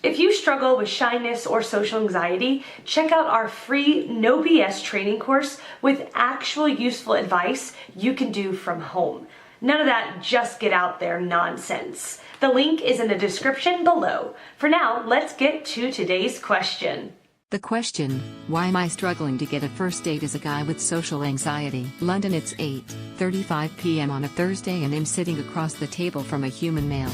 If you struggle with shyness or social anxiety, check out our free No BS training course with actual useful advice you can do from home. None of that just get out there nonsense. The link is in the description below. For now, let's get to today's question. The question, why am I struggling to get a first date as a guy with social anxiety? London, it's 8:35 p.m. on a Thursday and I'm sitting across the table from a human male.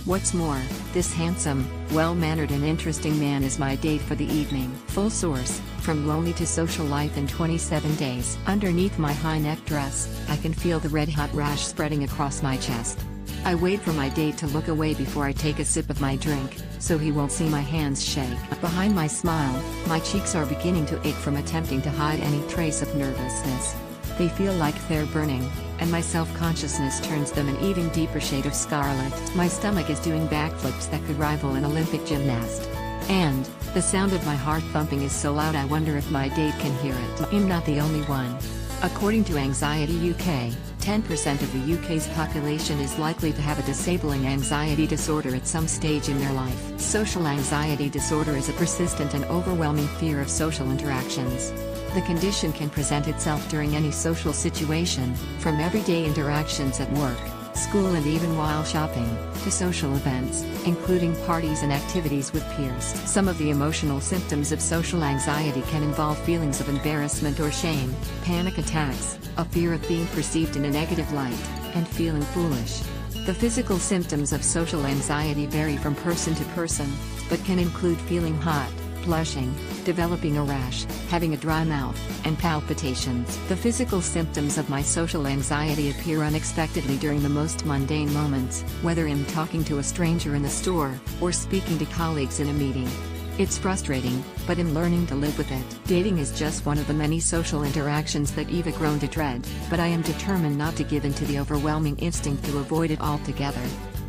What's more, this handsome, well-mannered and interesting man is my date for the evening. Full source, from lonely to social life in 27 days. Underneath my high-neck dress, I can feel the red-hot rash spreading across my chest. I wait for my date to look away before I take a sip of my drink, so he won't see my hands shake. Behind my smile, my cheeks are beginning to ache from attempting to hide any trace of nervousness. They feel like they're burning, and my self-consciousness turns them an even deeper shade of scarlet. My stomach is doing backflips that could rival an Olympic gymnast. And the sound of my heart thumping is so loud I wonder if my date can hear it. I'm not the only one. According to Anxiety UK, 10% of the UK's population is likely to have a disabling anxiety disorder at some stage in their life. Social anxiety disorder is a persistent and overwhelming fear of social interactions. The condition can present itself during any social situation, from everyday interactions at work, school and even while shopping, to social events, including parties and activities with peers. Some of the emotional symptoms of social anxiety can involve feelings of embarrassment or shame, panic attacks, a fear of being perceived in a negative light, and feeling foolish. The physical symptoms of social anxiety vary from person to person, but can include feeling hot, blushing, developing a rash, having a dry mouth, and palpitations. The physical symptoms of my social anxiety appear unexpectedly during the most mundane moments, whether I'm talking to a stranger in the store, or speaking to colleagues in a meeting. It's frustrating, but I'm learning to live with it. Dating is just one of the many social interactions that I've grown to dread, but I am determined not to give in to the overwhelming instinct to avoid it altogether.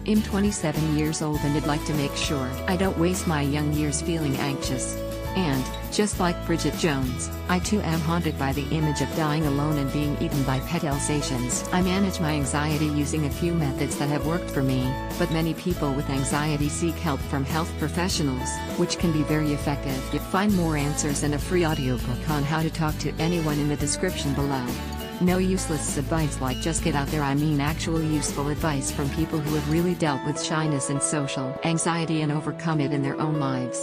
I'm 27 years old and I'd like to make sure I don't waste my young years feeling anxious. And, just like Bridget Jones, I too am haunted by the image of dying alone and being eaten by pet Alsatians. I manage my anxiety using a few methods that have worked for me, but many people with anxiety seek help from health professionals, which can be very effective. Find more answers and a free audiobook on how to talk to anyone in the description below. No useless advice like just get out there, I mean actual useful advice from people who have really dealt with shyness and social anxiety and overcome it in their own lives.